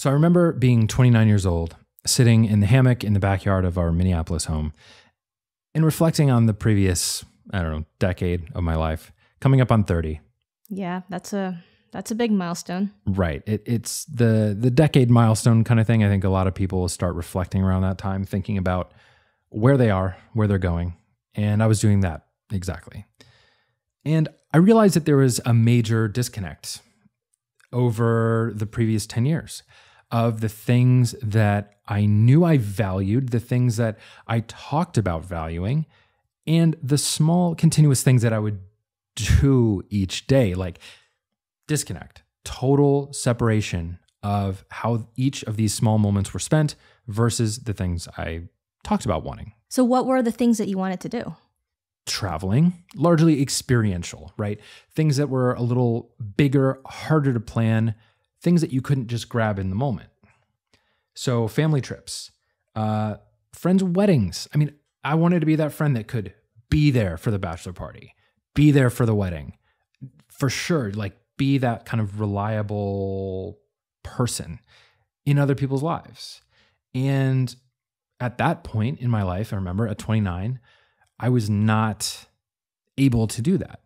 So I remember being 29 years old, sitting in the hammock in the backyard of our Minneapolis home and reflecting on the previous, decade of my life, coming up on 30. Yeah, that's a big milestone. Right. It's the decade milestone kind of thing. I think a lot of people will start reflecting around that time, thinking about where they are, where they're going. And I was doing that exactly. And I realized that there was a major disconnect over the previous 10 years of the things that I knew I valued, the things that I talked about valuing, and the small continuous things that I would do each day, like disconnect, total separation of how each of these small moments were spent versus the things I talked about wanting. So what were the things that you wanted to do? Traveling, largely experiential, right? Things that were a little bigger, harder to plan, things that you couldn't just grab in the moment. So family trips, friends' weddings. I mean, I wanted to be that friend that could be there for the bachelor party, be there for the wedding, for sure, like be that kind of reliable person in other people's lives. And at that point in my life, I remember at 29, I was not able to do that.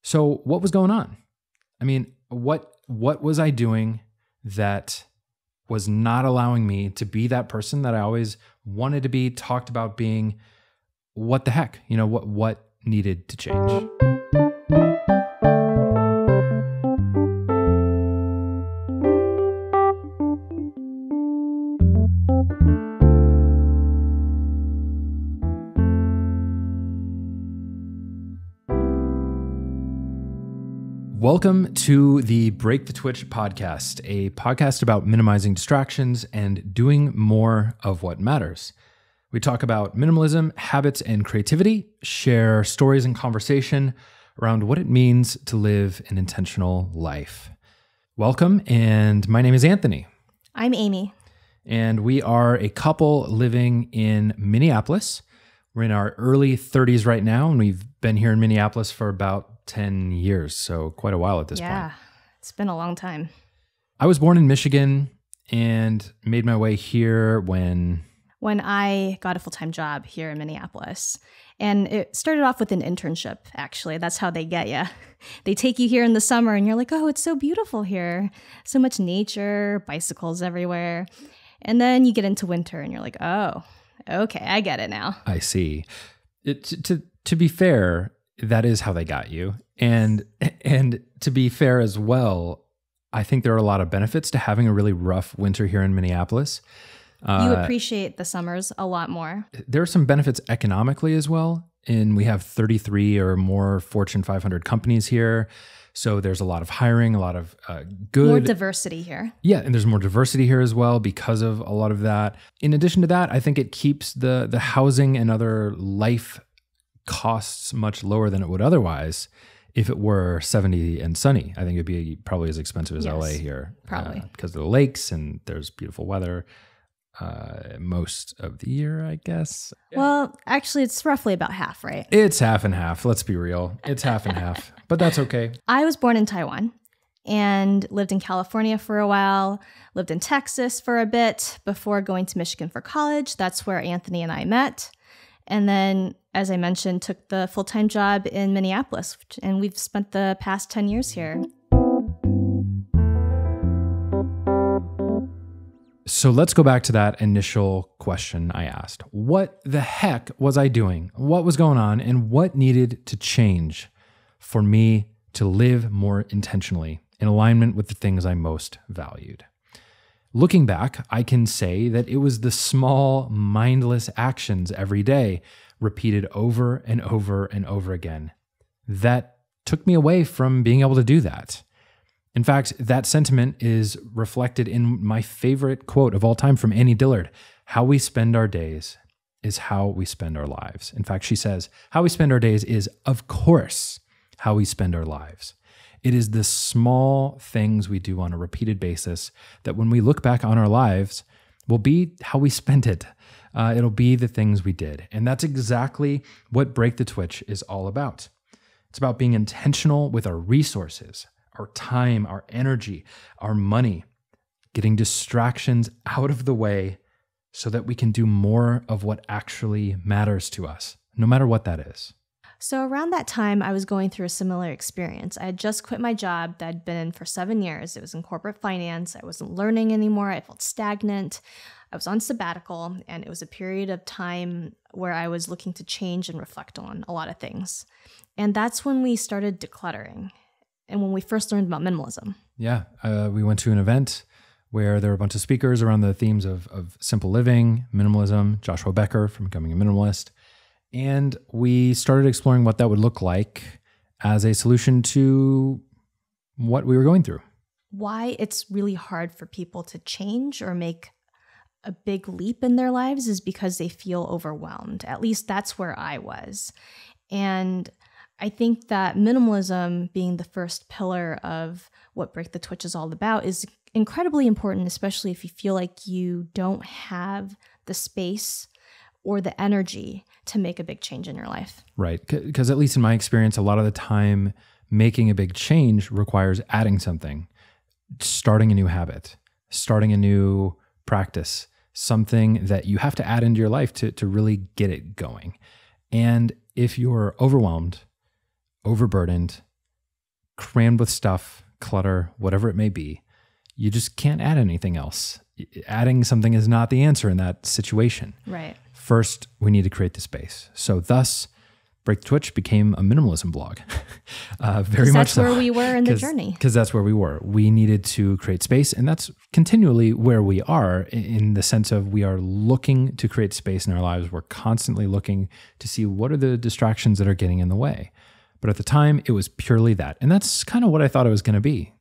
So what was going on? I mean, what was I doing that was not allowing me to be that person that I always wanted to be, talked about being? What the heck? What needed to change? Welcome to the Break the Twitch podcast, a podcast about minimizing distractions and doing more of what matters. We talk about minimalism, habits, and creativity, share stories and conversation around what it means to live an intentional life. Welcome, and my name is Anthony. I'm Amy. And we are a couple living in Minneapolis. We're in our early 30s right now, and we've been here in Minneapolis for about 10 years, so quite a while at this point. Yeah, it's been a long time. I was born in Michigan and made my way here when I got a full-time job here in Minneapolis. And it started off with an internship, actually. That's how they get you. They take you here in the summer and you're like, oh, it's so beautiful here. So much nature, bicycles everywhere. And then you get into winter and you're like, oh, okay, I get it now. I see. To be fair, that is how they got you. And to be fair as well, I think there are a lot of benefits to having a really rough winter here in Minneapolis. You appreciate the summers a lot more. There are some benefits economically as well. And we have 33 or more Fortune 500 companies here. So there's a lot of hiring, a lot of good... More diversity here. Yeah, and there's more diversity here as well because of a lot of that. In addition to that, I think it keeps the housing and other life costs much lower than it would otherwise if it were 70 and sunny. I think it'd be probably as expensive as LA here. Probably. Because of the lakes and there's beautiful weather most of the year, I guess. Well, actually, it's roughly about half, right? It's half and half. Let's be real. It's half and half, but that's okay. I was born in Taiwan and lived in California for a while, lived in Texas for a bit before going to Michigan for college. That's where Anthony and I met. And then, as I mentioned, took the full-time job in Minneapolis, and we've spent the past 10 years here. So let's go back to that initial question I asked. What the heck was I doing? What was going on? And what needed to change for me to live more intentionally in alignment with the things I most valued? Looking back, I can say that it was the small, mindless actions every day, repeated over and over and over again, that took me away from being able to do that. In fact, that sentiment is reflected in my favorite quote of all time from Annie Dillard: "How we spend our days is how we spend our lives." In fact, she says, how we spend our days is, of course, how we spend our lives. It is the small things we do on a repeated basis that when we look back on our lives will be how we spent it. It'll be the things we did. And that's exactly what Break the Twitch is all about. It's about being intentional with our resources, our time, our energy, our money, getting distractions out of the way so that we can do more of what actually matters to us, no matter what that is. So around that time, I was going through a similar experience. I had just quit my job that I'd been in for 7 years. It was in corporate finance. I wasn't learning anymore. I felt stagnant. I was on sabbatical, and it was a period of time where I was looking to change and reflect on a lot of things. And that's when we started decluttering and when we first learned about minimalism. Yeah, we went to an event where there were a bunch of speakers around the themes of simple living, minimalism, Joshua Becker from Becoming a Minimalist. And we started exploring what that would look like as a solution to what we were going through. Why it's really hard for people to change or make a big leap in their lives is because they feel overwhelmed. At least that's where I was. And I think that minimalism being the first pillar of what Break the Twitch is all about is incredibly important, especially if you feel like you don't have the space or the energy to make a big change in your life. Right. Because at least in my experience, a lot of the time, making a big change requires adding something, starting a new habit, starting a new practice, something that you have to add into your life to really get it going. And if you're overwhelmed, overburdened, crammed with stuff, clutter, whatever it may be, you just can't add anything else. Adding something is not the answer in that situation. Right. First, we need to create the space. So thus, Break the Twitch became a minimalism blog. Very much so. That's where we were in the journey. Because that's where we were. We needed to create space, and that's continually where we are in the sense of we are looking to create space in our lives. We're constantly looking to see what are the distractions that are getting in the way. But at the time, it was purely that. And that's kind of what I thought it was going to be.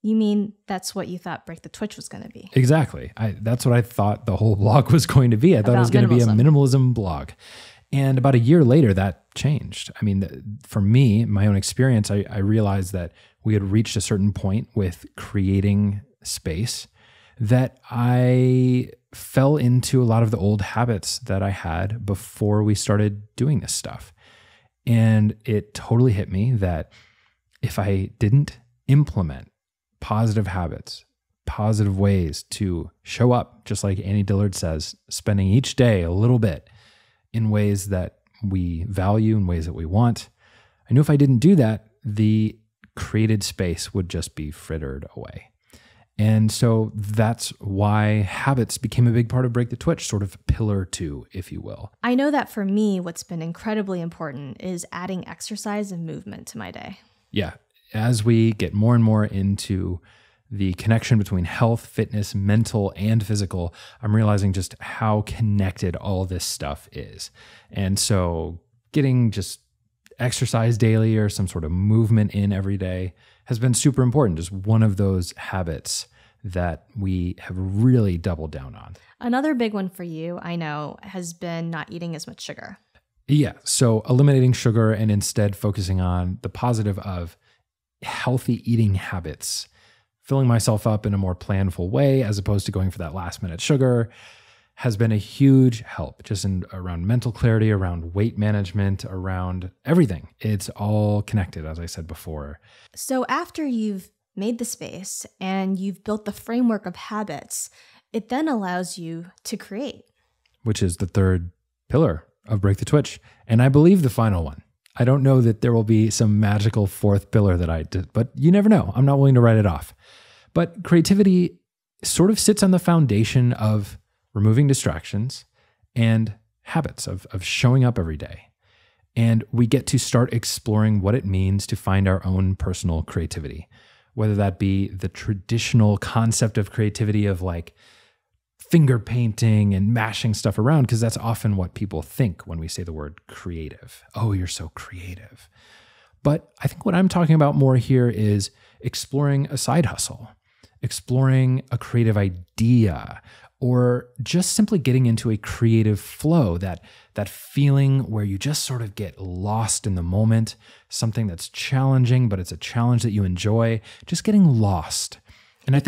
You mean that's what you thought Break the Twitch was going to be? Exactly. That's what I thought the whole blog was going to be. I thought it was going to be a minimalism blog. And about a year later, that changed. I mean, for me, my own experience, I realized that we had reached a certain point with creating space that I fell into a lot of the old habits that I had before we started doing this stuff. And it totally hit me that if I didn't implement positive habits, positive ways to show up, just like Annie Dillard says, spending each day a little bit in ways that we value, in ways that we want. I knew if I didn't do that, the created space would just be frittered away. And so that's why habits became a big part of Break the Twitch, sort of pillar 2, if you will. I know that for me, what's been incredibly important is adding exercise and movement to my day. Yeah. As we get more and more into the connection between health, fitness, mental, and physical, I'm realizing just how connected all this stuff is. And so getting just exercise daily or some sort of movement in every day has been super important. Just one of those habits that we have really doubled down on. Another big one for you, I know, has been not eating as much sugar. Yeah. So eliminating sugar and instead focusing on the positive of healthy eating habits, filling myself up in a more planful way as opposed to going for that last minute sugar has been a huge help just around mental clarity, around weight management, around everything. It's all connected, as I said before. So after you've made the space and you've built the framework of habits, it then allows you to create. Which is the third pillar of Break the Twitch. And I believe the final one. I don't know that there will be some magical fourth pillar that I did, but you never know. I'm not willing to write it off. But creativity sort of sits on the foundation of removing distractions and habits of showing up every day. And we get to start exploring what it means to find our own personal creativity, whether that be the traditional concept of creativity of like finger painting and mashing stuff around, because that's often what people think when we say the word creative. Oh, you're so creative. But I think what I'm talking about more here is exploring a side hustle, exploring a creative idea, or just simply getting into a creative flow, that feeling where you just sort of get lost in the moment, something that's challenging, but it's a challenge that you enjoy, just getting lost. And it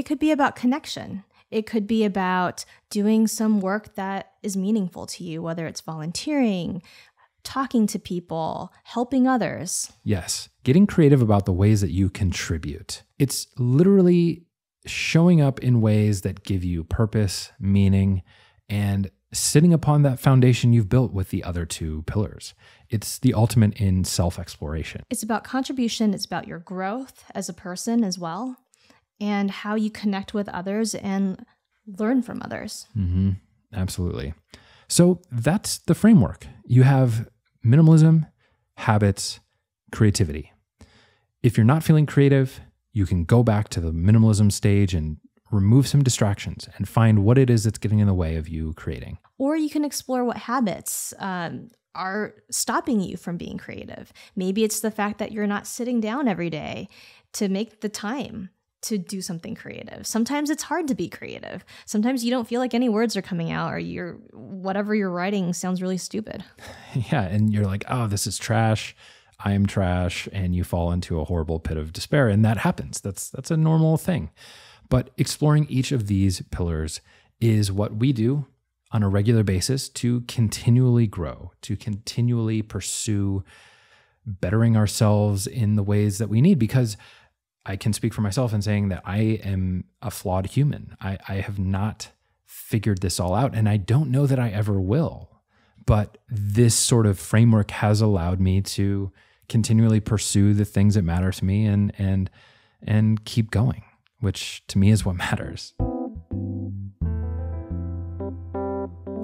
could be about connection. It could be about doing some work that is meaningful to you, whether it's volunteering, talking to people, helping others. Yes, getting creative about the ways that you contribute. It's literally showing up in ways that give you purpose, meaning, and sitting upon that foundation you've built with the other two pillars. It's the ultimate in self-exploration. It's about contribution. It's about your growth as a person as well, and how you connect with others and learn from others. Mm-hmm. Absolutely. So that's the framework. You have minimalism, habits, creativity. If you're not feeling creative, you can go back to the minimalism stage and remove some distractions and find what it is that's getting in the way of you creating. Or you can explore what habits are stopping you from being creative. Maybe it's the fact that you're not sitting down every day to make the time to do something creative. Sometimes it's hard to be creative. Sometimes you don't feel like any words are coming out, or whatever you're writing sounds really stupid. Yeah, and you're like, oh, this is trash. I am trash. And you fall into a horrible pit of despair. And that happens. That's a normal thing. But exploring each of these pillars is what we do on a regular basis to continually grow, to continually pursue bettering ourselves in the ways that we need. Because I can speak for myself in saying that I am a flawed human. I have not figured this all out, and I don't know that I ever will. But this sort of framework has allowed me to continually pursue the things that matter to me and keep going, which to me is what matters.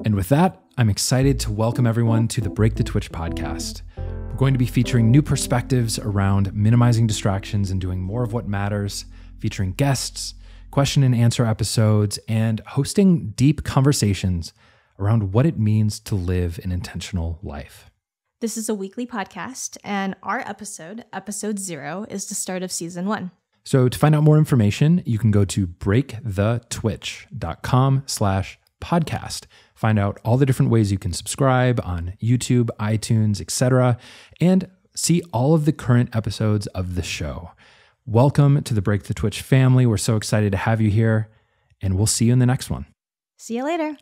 And with that, I'm excited to welcome everyone to the Break the Twitch podcast. We're going to be featuring new perspectives around minimizing distractions and doing more of what matters, featuring guests, question and answer episodes, and hosting deep conversations around what it means to live an intentional life. This is a weekly podcast, and our episode 0, is the start of season 1. So to find out more information, you can go to breakthetwitch.com/podcast. Find out all the different ways you can subscribe on YouTube, iTunes, etc., and see all of the current episodes of the show. Welcome to the Break the Twitch family. We're so excited to have you here, and we'll see you in the next one. See you later.